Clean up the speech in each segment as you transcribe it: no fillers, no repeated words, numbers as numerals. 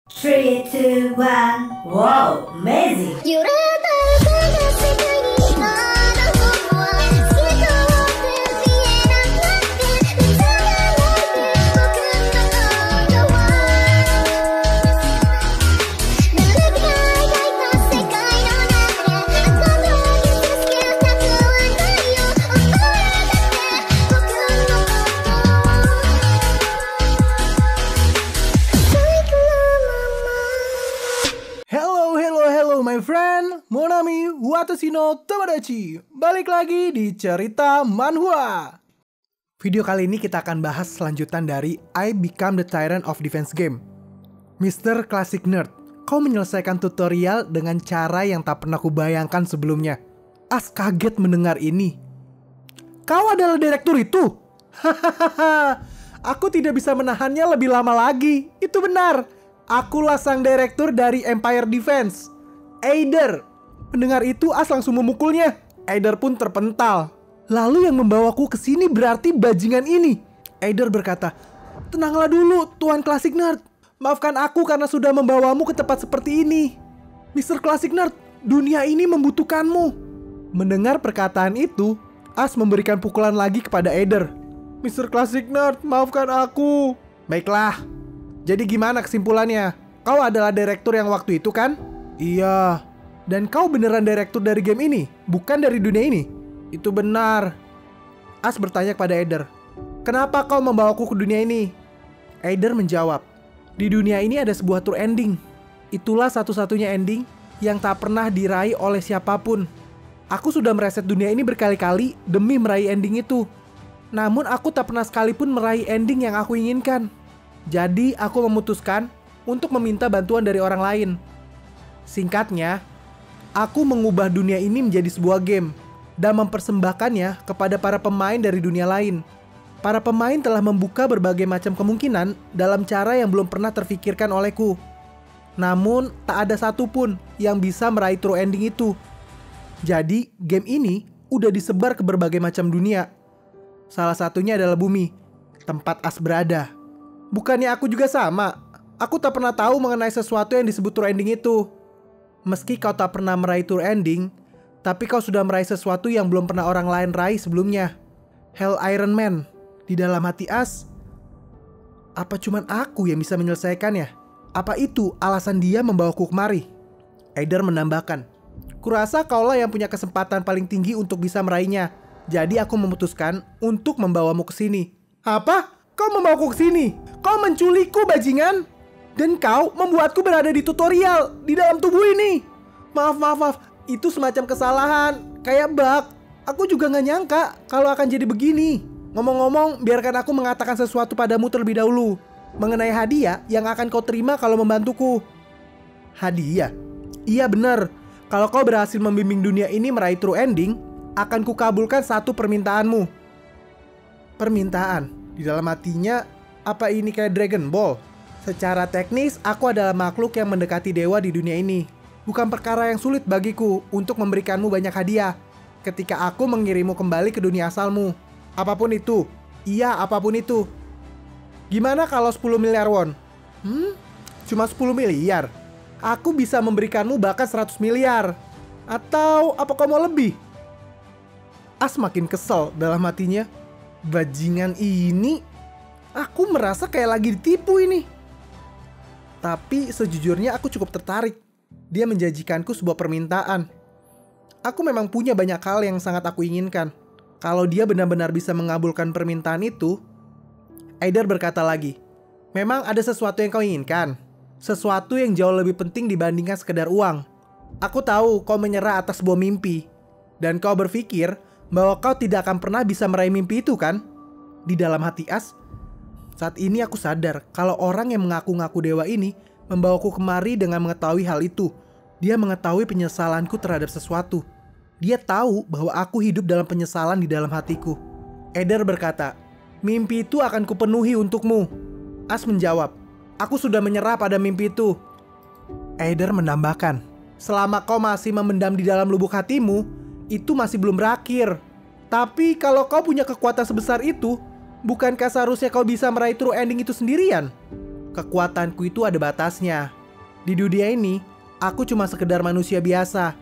3, 2, 1. Wow, amazing! My friend, Monami Watashi no Tomodachi. Balik lagi di cerita manhwa. Video kali ini kita akan bahas selanjutan dari I Become the Tyrant of Defense game. Mr. Classic Nerd, kau menyelesaikan tutorial dengan cara yang tak pernah kubayangkan sebelumnya. As kaget mendengar ini. Kau adalah direktur itu? Hahaha, aku tidak bisa menahannya lebih lama lagi. Itu benar. Akulah sang direktur dari Empire Defense, Eider. Mendengar itu, As langsung memukulnya. Eider pun terpental. Lalu yang membawaku ke sini berarti bajingan ini. Eider berkata, "Tenanglah dulu, Tuan Classic Nerd. Maafkan aku karena sudah membawamu ke tempat seperti ini. Mr. Classic Nerd, dunia ini membutuhkanmu." Mendengar perkataan itu, As memberikan pukulan lagi kepada Eider. "Mr. Classic Nerd, maafkan aku." "Baiklah. Jadi gimana kesimpulannya? Kau adalah direktur yang waktu itu kan?" "Iya." "Dan kau beneran direktur dari game ini, bukan dari dunia ini?" "Itu benar." As bertanya kepada Eider, "Kenapa kau membawaku ke dunia ini?" Eider menjawab, "Di dunia ini ada sebuah true ending. Itulah satu-satunya ending yang tak pernah diraih oleh siapapun. Aku sudah mereset dunia ini berkali-kali demi meraih ending itu. Namun aku tak pernah sekalipun meraih ending yang aku inginkan. Jadi aku memutuskan untuk meminta bantuan dari orang lain. Singkatnya, aku mengubah dunia ini menjadi sebuah game dan mempersembahkannya kepada para pemain dari dunia lain. Para pemain telah membuka berbagai macam kemungkinan dalam cara yang belum pernah terfikirkan olehku. Namun, tak ada satupun yang bisa meraih true ending itu. Jadi, game ini udah disebar ke berbagai macam dunia. Salah satunya adalah bumi, tempat As berada. Bukannya aku juga sama? Aku tak pernah tahu mengenai sesuatu yang disebut true ending itu. Meski kau tak pernah meraih true ending, tapi kau sudah meraih sesuatu yang belum pernah orang lain raih sebelumnya. Hell Iron Man." Di dalam hati As, apa cuman aku yang bisa menyelesaikannya? Apa itu alasan dia membawaku kemari? Eider menambahkan, "Kurasa kaulah yang punya kesempatan paling tinggi untuk bisa meraihnya. Jadi aku memutuskan untuk membawamu ke sini." "Apa? Kau membawaku ke sini? Kau menculikku, bajingan! Dan kau membuatku berada di tutorial di dalam tubuh ini. Maaf. Itu semacam kesalahan, kayak bug. Aku juga gak nyangka kalau akan jadi begini. Ngomong-ngomong, biarkan aku mengatakan sesuatu padamu terlebih dahulu mengenai hadiah yang akan kau terima kalau membantuku." "Hadiah?" "Iya benar. Kalau kau berhasil membimbing dunia ini meraih true ending, akan kukabulkan satu permintaanmu." "Permintaan?" Di dalam hatinya, apa ini kayak Dragon Ball? Secara teknis, aku adalah makhluk yang mendekati dewa di dunia ini. Bukan perkara yang sulit bagiku untuk memberikanmu banyak hadiah ketika aku mengirimmu kembali ke dunia asalmu. Apapun itu. Iya, apapun itu. Gimana kalau 10 miliar won? Cuma 10 miliar? Aku bisa memberikanmu bahkan 100 miliar. Atau apa kau mau lebih? As makin kesel dalam hatinya. Bajingan ini. Aku merasa kayak lagi ditipu ini. Tapi sejujurnya aku cukup tertarik. Dia menjanjikanku sebuah permintaan. Aku memang punya banyak hal yang sangat aku inginkan. Kalau dia benar-benar bisa mengabulkan permintaan itu. Eider berkata lagi, "Memang ada sesuatu yang kau inginkan. Sesuatu yang jauh lebih penting dibandingkan sekedar uang. Aku tahu kau menyerah atas sebuah mimpi. Dan kau berpikir bahwa kau tidak akan pernah bisa meraih mimpi itu kan?" Di dalam hati As, saat ini aku sadar kalau orang yang mengaku-ngaku dewa ini membawaku kemari dengan mengetahui hal itu. Dia mengetahui penyesalanku terhadap sesuatu. Dia tahu bahwa aku hidup dalam penyesalan di dalam hatiku. Eider berkata, "Mimpi itu akan kupenuhi untukmu." As menjawab, "Aku sudah menyerah pada mimpi itu." Eider menambahkan, "Selama kau masih memendam di dalam lubuk hatimu, itu masih belum berakhir. Tapi kalau kau punya kekuatan sebesar itu, bukankah seharusnya kau bisa meraih true ending itu sendirian?" Kekuatanku itu ada batasnya. Di dunia ini, aku cuma sekedar manusia biasa.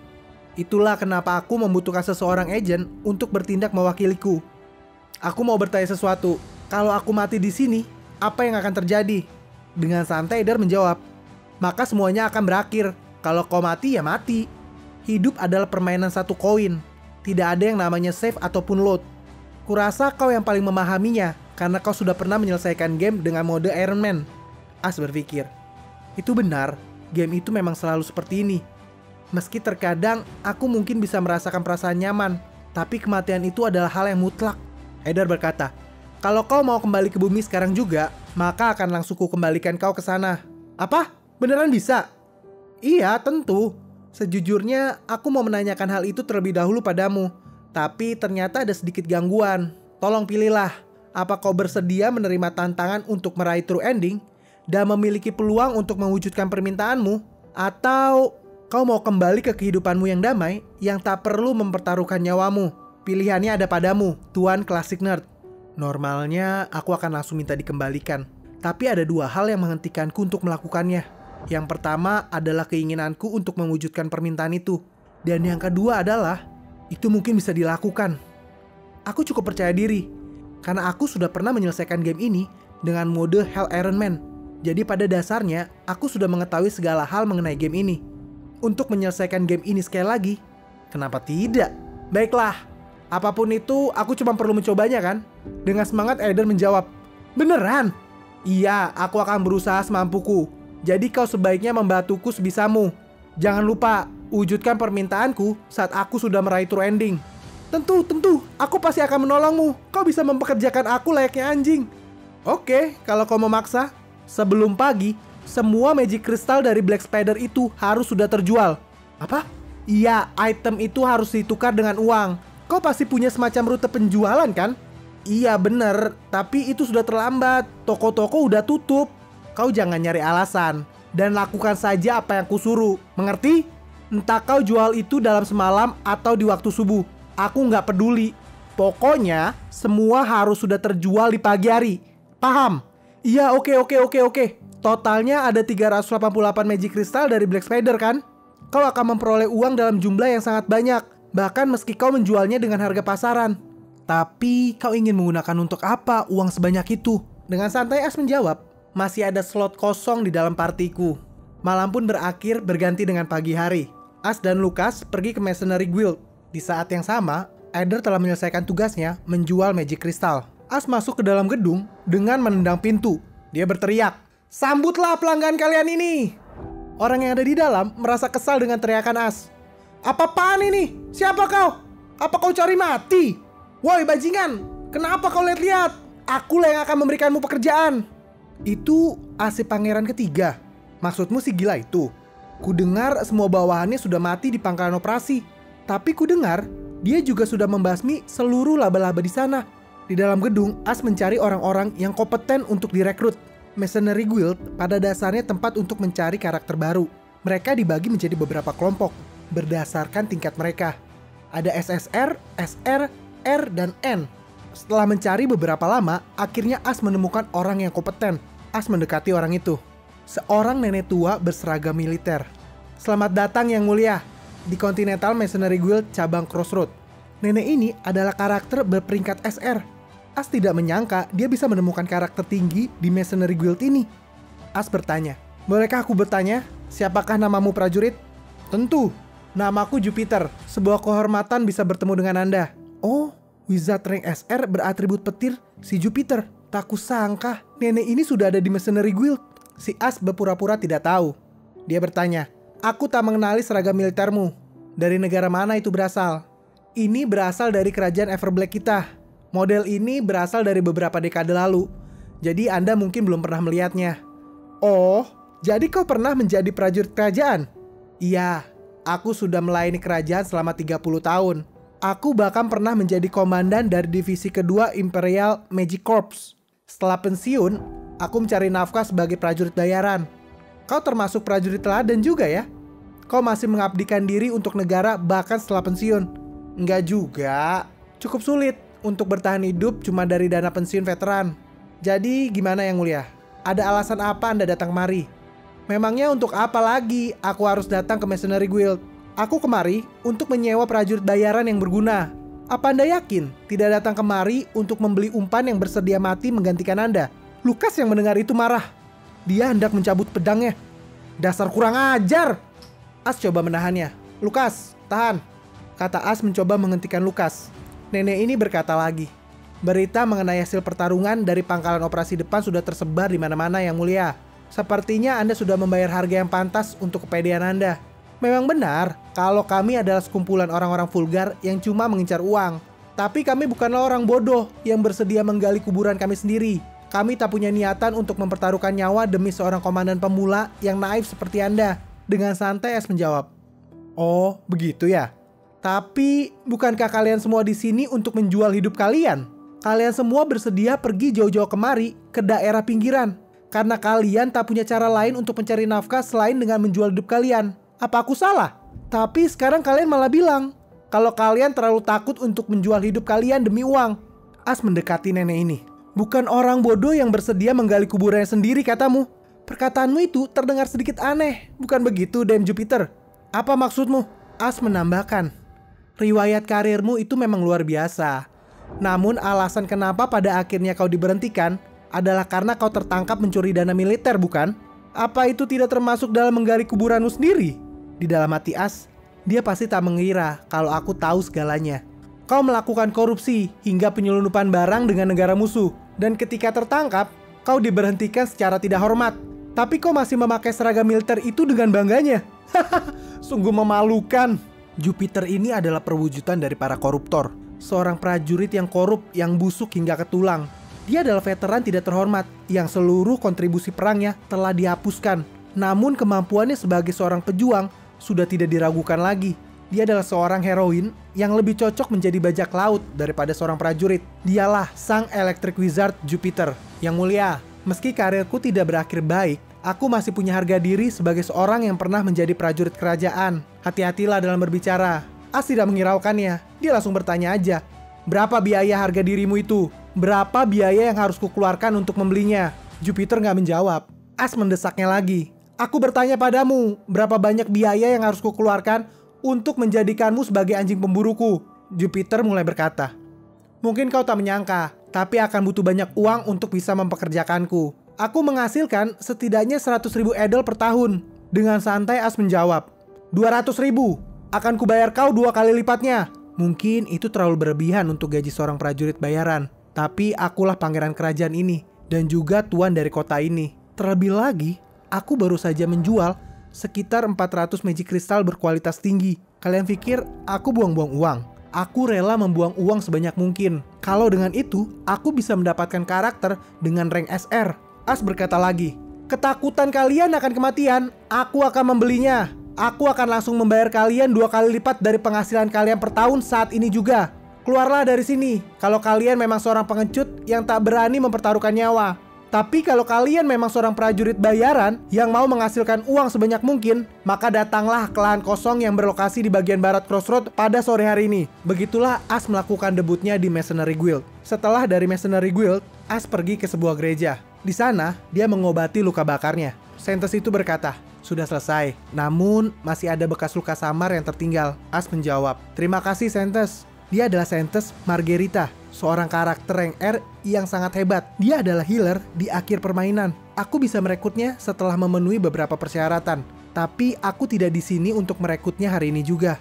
Itulah kenapa aku membutuhkan seseorang agent untuk bertindak mewakiliku. Aku mau bertanya sesuatu. Kalau aku mati di sini, apa yang akan terjadi? Dengan santai Eder menjawab, maka semuanya akan berakhir. Kalau kau mati, ya mati. Hidup adalah permainan satu koin. Tidak ada yang namanya save ataupun load. Kurasa kau yang paling memahaminya, karena kau sudah pernah menyelesaikan game dengan mode Iron Man. As berpikir, itu benar, game itu memang selalu seperti ini. Meski terkadang aku mungkin bisa merasakan perasaan nyaman, tapi kematian itu adalah hal yang mutlak. Eder berkata, kalau kau mau kembali ke bumi sekarang juga, maka akan langsung ku kembalikan kau ke sana. Apa? Beneran bisa? Iya, tentu. Sejujurnya, aku mau menanyakan hal itu terlebih dahulu padamu. Tapi ternyata ada sedikit gangguan. Tolong pilihlah, apa kau bersedia menerima tantangan untuk meraih true ending dan memiliki peluang untuk mewujudkan permintaanmu, atau kau mau kembali ke kehidupanmu yang damai yang tak perlu mempertaruhkan nyawamu. Pilihannya ada padamu, Tuan Classic Nerd. Normalnya aku akan langsung minta dikembalikan, tapi ada dua hal yang menghentikanku untuk melakukannya. Yang pertama adalah keinginanku untuk mewujudkan permintaan itu, dan yang kedua adalah itu mungkin bisa dilakukan. Aku cukup percaya diri karena aku sudah pernah menyelesaikan game ini dengan mode Hell Iron Man. Jadi pada dasarnya, aku sudah mengetahui segala hal mengenai game ini. Untuk menyelesaikan game ini sekali lagi, kenapa tidak? Baiklah, apapun itu, aku cuma perlu mencobanya kan? Dengan semangat Eder menjawab, beneran? Iya, aku akan berusaha semampuku. Jadi kau sebaiknya membantuku sebisamu. Jangan lupa, wujudkan permintaanku saat aku sudah meraih true ending. Tentu, aku pasti akan menolongmu. Kau bisa mempekerjakan aku layaknya anjing. Oke, kalau kau memaksa. Sebelum pagi, semua magic crystal dari Black Spider itu harus sudah terjual. Apa? Iya, item itu harus ditukar dengan uang. Kau pasti punya semacam rute penjualan kan? Iya bener, tapi itu sudah terlambat. Toko-toko udah tutup. Kau jangan nyari alasan dan lakukan saja apa yang kusuruh. Mengerti? Entah kau jual itu dalam semalam atau di waktu subuh, aku nggak peduli. Pokoknya semua harus sudah terjual di pagi hari. Paham? Iya, oke. Totalnya ada 388 magic crystal dari Black Spider kan? Kau akan memperoleh uang dalam jumlah yang sangat banyak, bahkan meski kau menjualnya dengan harga pasaran. Tapi kau ingin menggunakan untuk apa uang sebanyak itu? Dengan santai As menjawab, masih ada slot kosong di dalam partiku. Malam pun berakhir berganti dengan pagi hari. As dan Lucas pergi ke Mercenary Guild. Di saat yang sama, Eder telah menyelesaikan tugasnya menjual magic crystal. As masuk ke dalam gedung dengan menendang pintu. Dia berteriak, "Sambutlah pelanggan kalian ini!" Orang yang ada di dalam merasa kesal dengan teriakan As. "Apa-apaan ini? Siapa kau? Apa kau cari mati? Woi bajingan, kenapa kau lihat-lihat? Akulah yang akan memberikanmu pekerjaan." Itu si pangeran ketiga. Maksudmu si gila itu? Kudengar semua bawahannya sudah mati di pangkalan operasi. Tapi kudengar dia juga sudah membasmi seluruh laba-laba di sana. Di dalam gedung, As mencari orang-orang yang kompeten untuk direkrut. Mercenary Guild pada dasarnya tempat untuk mencari karakter baru. Mereka dibagi menjadi beberapa kelompok berdasarkan tingkat mereka. Ada SSR, SR, R, dan N. Setelah mencari beberapa lama, akhirnya As menemukan orang yang kompeten. As mendekati orang itu. Seorang nenek tua berseragam militer. "Selamat datang yang mulia di Continental Mercenary Guild cabang Crossroad." Nenek ini adalah karakter berperingkat SR. As tidak menyangka dia bisa menemukan karakter tinggi di Mercenary Guild ini. As bertanya, "Bolehkah aku bertanya, siapakah namamu prajurit?" "Tentu, namaku Jupiter. Sebuah kehormatan bisa bertemu dengan Anda." "Oh, wizard rank SR beratribut petir, si Jupiter. Tak kusangka, nenek ini sudah ada di Mercenary Guild." Si As berpura-pura tidak tahu. Dia bertanya, "Aku tak mengenali seragam militermu. Dari negara mana itu berasal?" "Ini berasal dari kerajaan Everblack kita. Model ini berasal dari beberapa dekade lalu. Jadi Anda mungkin belum pernah melihatnya." "Oh, jadi kau pernah menjadi prajurit kerajaan?" "Iya, aku sudah melayani kerajaan selama 30 tahun. Aku bahkan pernah menjadi komandan dari divisi kedua Imperial Magic Corps. Setelah pensiun, aku mencari nafkah sebagai prajurit bayaran." "Kau termasuk prajurit teladan juga ya? Kau masih mengabdikan diri untuk negara bahkan setelah pensiun?" "Enggak juga. Cukup sulit untuk bertahan hidup cuma dari dana pensiun veteran. Jadi gimana yang mulia? Ada alasan apa Anda datang kemari? Memangnya untuk apa lagi aku harus datang ke Mercenary Guild? Aku kemari untuk menyewa prajurit bayaran yang berguna. Apa Anda yakin tidak datang kemari untuk membeli umpan yang bersedia mati menggantikan Anda? Lukas yang mendengar itu marah. Dia hendak mencabut pedangnya. Dasar kurang ajar! As coba menahannya. Lukas, tahan, kata As mencoba menghentikan Lukas. Nenek ini berkata lagi. Berita mengenai hasil pertarungan dari pangkalan operasi depan sudah tersebar di mana-mana yang mulia. Sepertinya Anda sudah membayar harga yang pantas untuk kepedean Anda. Memang benar kalau kami adalah sekumpulan orang-orang vulgar yang cuma mengincar uang. Tapi kami bukanlah orang bodoh yang bersedia menggali kuburan kami sendiri. Kami tak punya niatan untuk mempertaruhkan nyawa demi seorang komandan pemula yang naif seperti Anda. Dengan santai As menjawab. Oh, begitu ya? Tapi bukankah kalian semua di sini untuk menjual hidup kalian? Kalian semua bersedia pergi jauh-jauh kemari ke daerah pinggiran karena kalian tak punya cara lain untuk mencari nafkah selain dengan menjual hidup kalian. Apa aku salah? Tapi sekarang kalian malah bilang kalau kalian terlalu takut untuk menjual hidup kalian demi uang. As mendekati nenek ini. Bukan orang bodoh yang bersedia menggali kuburannya sendiri katamu. Perkataanmu itu terdengar sedikit aneh. Bukan begitu, Dame Jupiter? Apa maksudmu? As menambahkan. Riwayat karirmu itu memang luar biasa. Namun alasan kenapa pada akhirnya kau diberhentikan adalah karena kau tertangkap mencuri dana militer, bukan? Apa itu tidak termasuk dalam menggali kuburanmu sendiri? Di dalam hati As, dia pasti tak mengira kalau aku tahu segalanya. Kau melakukan korupsi hingga penyelundupan barang dengan negara musuh. Dan ketika tertangkap, kau diberhentikan secara tidak hormat. Tapi kau masih memakai seragam militer itu dengan bangganya. Sungguh memalukan. Jupiter ini adalah perwujudan dari para koruptor. Seorang prajurit yang korup, yang busuk hingga ke tulang. Dia adalah veteran tidak terhormat yang seluruh kontribusi perangnya telah dihapuskan. Namun kemampuannya sebagai seorang pejuang sudah tidak diragukan lagi. Dia adalah seorang heroin yang lebih cocok menjadi bajak laut daripada seorang prajurit. Dialah sang Electric Wizard Jupiter. Yang mulia, meski karirku tidak berakhir baik, aku masih punya harga diri sebagai seorang yang pernah menjadi prajurit kerajaan. Hati-hatilah dalam berbicara. As tidak menghiraukannya. Dia langsung bertanya aja. Berapa biaya harga dirimu itu? Berapa biaya yang harus kukeluarkan untuk membelinya? Jupiter nggak menjawab. As mendesaknya lagi. Aku bertanya padamu, berapa banyak biaya yang harus kukeluarkan untuk menjadikanmu sebagai anjing pemburuku? Jupiter mulai berkata. Mungkin kau tak menyangka, tapi akan butuh banyak uang untuk bisa mempekerjakanku. Aku menghasilkan setidaknya 100.000 edel per tahun. Dengan santai As menjawab. 200.000. Akan kubayar kau 2 kali lipatnya. Mungkin itu terlalu berlebihan untuk gaji seorang prajurit bayaran. Tapi akulah pangeran kerajaan ini. Dan juga tuan dari kota ini. Terlebih lagi, aku baru saja menjual sekitar 400 magic kristal berkualitas tinggi. Kalian pikir aku buang-buang uang? Aku rela membuang uang sebanyak mungkin. Kalau dengan itu, aku bisa mendapatkan karakter dengan rank SR. As berkata lagi, ketakutan kalian akan kematian, aku akan membelinya. Aku akan langsung membayar kalian 2 kali lipat dari penghasilan kalian per tahun saat ini juga. Keluarlah dari sini kalau kalian memang seorang pengecut yang tak berani mempertaruhkan nyawa. Tapi kalau kalian memang seorang prajurit bayaran yang mau menghasilkan uang sebanyak mungkin, maka datanglah ke lahan kosong yang berlokasi di bagian barat Crossroad pada sore hari ini. Begitulah As melakukan debutnya di Mercenary Guild. Setelah dari Mercenary Guild, As pergi ke sebuah gereja. Di sana, dia mengobati luka bakarnya. Sentes itu berkata, sudah selesai. Namun, masih ada bekas luka samar yang tertinggal. As menjawab, terima kasih Sentes. Dia adalah Sentes Margherita, seorang karakter rank R yang sangat hebat. Dia adalah healer di akhir permainan. Aku bisa merekrutnya setelah memenuhi beberapa persyaratan. Tapi aku tidak di sini untuk merekrutnya hari ini juga.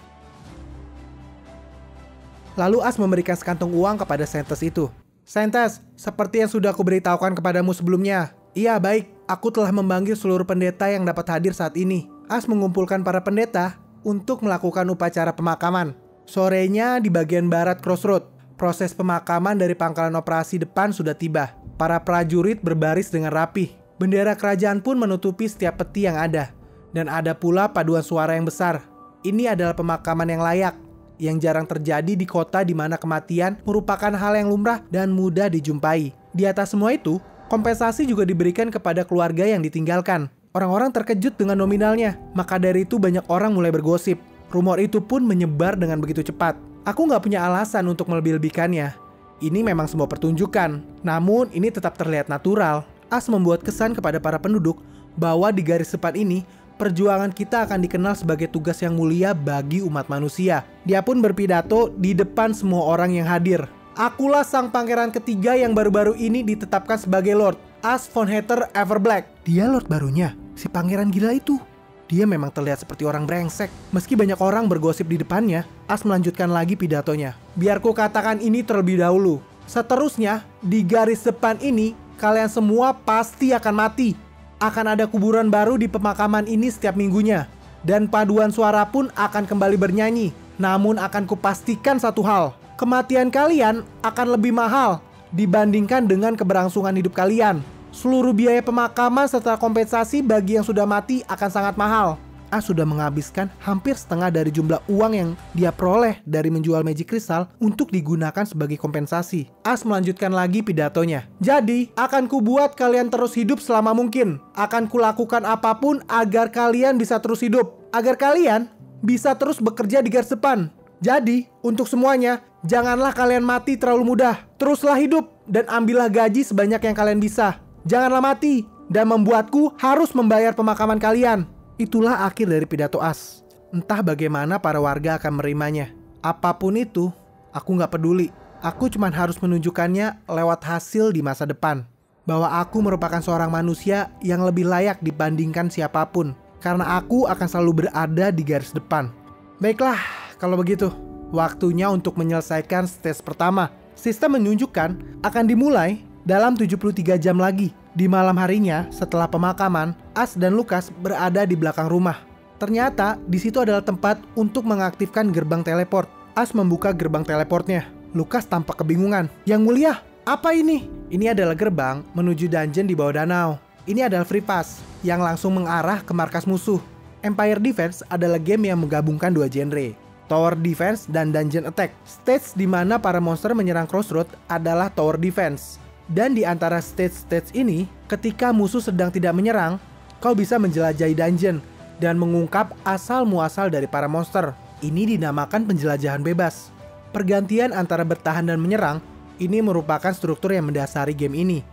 Lalu As memberikan sekantong uang kepada Sentes itu. Sentes, seperti yang sudah aku beritahukan kepadamu sebelumnya. Iya, baik. Aku telah memanggil seluruh pendeta yang dapat hadir saat ini. As mengumpulkan para pendeta untuk melakukan upacara pemakaman. Sorenya di bagian barat Crossroad. Proses pemakaman dari pangkalan operasi depan sudah tiba. Para prajurit berbaris dengan rapih. Bendera kerajaan pun menutupi setiap peti yang ada. Dan ada pula paduan suara yang besar. Ini adalah pemakaman yang layak, yang jarang terjadi di kota di mana kematian merupakan hal yang lumrah dan mudah dijumpai. Di atas semua itu, kompensasi juga diberikan kepada keluarga yang ditinggalkan. Orang-orang terkejut dengan nominalnya, maka dari itu banyak orang mulai bergosip. Rumor itu pun menyebar dengan begitu cepat. Aku nggak punya alasan untuk melebih-lebihkannya. Ini memang sebuah pertunjukan, namun ini tetap terlihat natural. As membuat kesan kepada para penduduk bahwa di garis depan ini, perjuangan kita akan dikenal sebagai tugas yang mulia bagi umat manusia. Dia pun berpidato di depan semua orang yang hadir. Akulah sang pangeran ketiga yang baru-baru ini ditetapkan sebagai Lord, As von Hatter Everblack. Dia Lord barunya, si pangeran gila itu. Dia memang terlihat seperti orang brengsek. Meski banyak orang bergosip di depannya, As melanjutkan lagi pidatonya. Biar ku katakan ini terlebih dahulu. Seterusnya, di garis depan ini, kalian semua pasti akan mati. Akan ada kuburan baru di pemakaman ini setiap minggunya. Dan paduan suara pun akan kembali bernyanyi. Namun akan kupastikan satu hal. Kematian kalian akan lebih mahal dibandingkan dengan keberlangsungan hidup kalian. Seluruh biaya pemakaman serta kompensasi bagi yang sudah mati akan sangat mahal. As sudah menghabiskan hampir setengah dari jumlah uang yang dia peroleh dari menjual magic crystal untuk digunakan sebagai kompensasi. As melanjutkan lagi pidatonya. Jadi, akan kubuat kalian terus hidup selama mungkin. Akan kulakukan apapun agar kalian bisa terus hidup. Agar kalian bisa terus bekerja di garis depan. Jadi, untuk semuanya, janganlah kalian mati terlalu mudah. Teruslah hidup dan ambillah gaji sebanyak yang kalian bisa. Janganlah mati dan membuatku harus membayar pemakaman kalian. Itulah akhir dari pidato As. Entah bagaimana para warga akan menerimanya. Apapun itu, aku nggak peduli. Aku cuma harus menunjukkannya lewat hasil di masa depan. Bahwa aku merupakan seorang manusia yang lebih layak dibandingkan siapapun. Karena aku akan selalu berada di garis depan. Baiklah, kalau begitu. Waktunya untuk menyelesaikan stage pertama. Sistem menunjukkan akan dimulai dalam 73 jam lagi. Di malam harinya, setelah pemakaman, As dan Lukas berada di belakang rumah. Ternyata, di situ adalah tempat untuk mengaktifkan gerbang teleport. As membuka gerbang teleportnya. Lukas tampak kebingungan. Yang mulia, apa ini? Ini adalah gerbang menuju dungeon di bawah danau. Ini adalah free pass yang langsung mengarah ke markas musuh. Empire Defense adalah game yang menggabungkan dua genre, Tower Defense dan Dungeon Attack. Stage di mana para monster menyerang Crossroad adalah Tower Defense. Dan di antara stage-stage ini, ketika musuh sedang tidak menyerang, kau bisa menjelajahi dungeon dan mengungkap asal-muasal dari para monster. Ini dinamakan penjelajahan bebas. Pergantian antara bertahan dan menyerang, ini merupakan struktur yang mendasari game ini.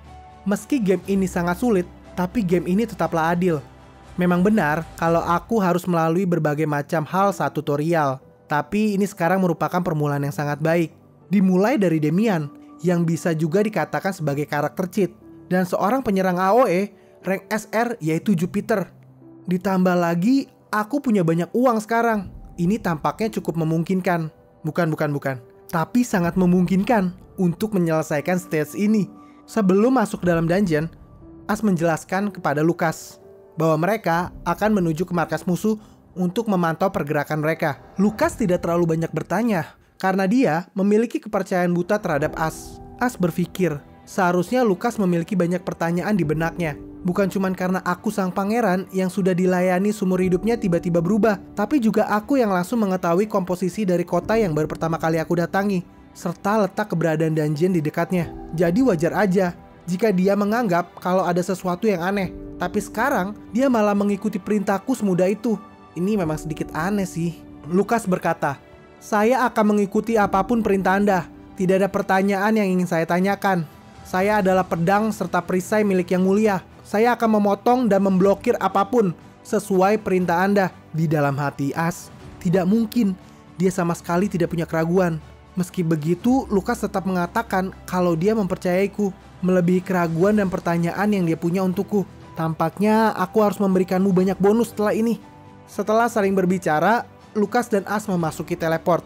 Meski game ini sangat sulit, tapi game ini tetaplah adil. Memang benar kalau aku harus melalui berbagai macam hal saat tutorial, tapi ini sekarang merupakan permulaan yang sangat baik. Dimulai dari Demian, yang bisa juga dikatakan sebagai karakter cheat, dan seorang penyerang AoE rank SR yaitu Jupiter. Ditambah lagi, aku punya banyak uang sekarang. Ini tampaknya cukup memungkinkan. Bukan. Tapi sangat memungkinkan untuk menyelesaikan stage ini. Sebelum masuk dalam dungeon, As menjelaskan kepada Lukas bahwa mereka akan menuju ke markas musuh untuk memantau pergerakan mereka. Lukas tidak terlalu banyak bertanya, karena dia memiliki kepercayaan buta terhadap As. As berpikir, seharusnya Lukas memiliki banyak pertanyaan di benaknya. Bukan cuma karena aku sang pangeran yang sudah dilayani seumur hidupnya tiba-tiba berubah, tapi juga aku yang langsung mengetahui komposisi dari kota yang baru pertama kali aku datangi, serta letak keberadaan dungeon di dekatnya. Jadi wajar aja jika dia menganggap kalau ada sesuatu yang aneh. Tapi sekarang, dia malah mengikuti perintahku semudah itu. Ini memang sedikit aneh sih. Lukas berkata, "Saya akan mengikuti apapun perintah Anda. Tidak ada pertanyaan yang ingin saya tanyakan. Saya adalah pedang serta perisai milik Yang Mulia. Saya akan memotong dan memblokir apapun sesuai perintah Anda." Di dalam hati As, tidak mungkin. Dia sama sekali tidak punya keraguan. Meski begitu, Lukas tetap mengatakan kalau dia mempercayaiku, melebihi keraguan dan pertanyaan yang dia punya untukku. Tampaknya aku harus memberikanmu banyak bonus setelah ini. Setelah saling berbicara, Lukas dan As memasuki teleport.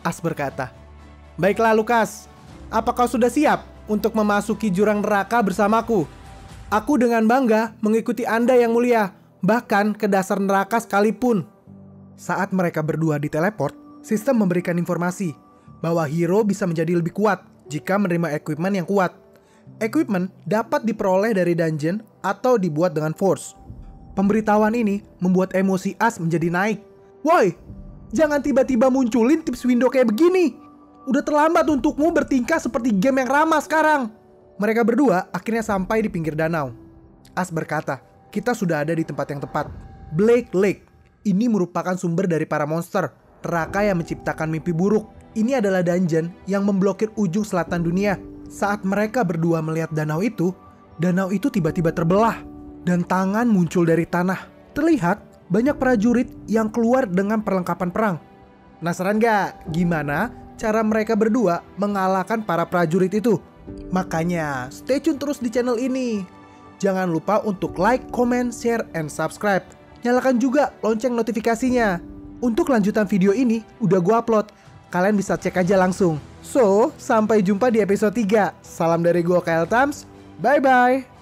As berkata, "Baiklah Lukas, apa kau sudah siap untuk memasuki jurang neraka bersamaku? Aku dengan bangga mengikuti Anda Yang Mulia, bahkan ke dasar neraka sekalipun." Saat mereka berdua di teleport, sistem memberikan informasi bahwa hero bisa menjadi lebih kuat jika menerima equipment yang kuat. Equipment dapat diperoleh dari dungeon atau dibuat dengan force. Pemberitahuan ini membuat emosi As menjadi naik. "Woi, jangan tiba-tiba munculin tips window kayak begini. Udah terlambat untukmu bertingkah seperti game yang ramah sekarang." Mereka berdua akhirnya sampai di pinggir danau. As berkata, "Kita sudah ada di tempat yang tepat. Blake Lake. Ini merupakan sumber dari para monster, neraka yang menciptakan mimpi buruk. Ini adalah dungeon yang memblokir ujung selatan dunia." Saat mereka berdua melihat danau itu, danau itu tiba-tiba terbelah dan tangan muncul dari tanah. Terlihat banyak prajurit yang keluar dengan perlengkapan perang. Penasaran gak gimana cara mereka berdua mengalahkan para prajurit itu? Makanya stay tune terus di channel ini. Jangan lupa untuk like, comment, share, and subscribe. Nyalakan juga lonceng notifikasinya. Untuk lanjutan video ini udah gue upload. Kalian bisa cek aja langsung. So, sampai jumpa di episode 3. Salam dari gue, Kyle Tams. Bye-bye.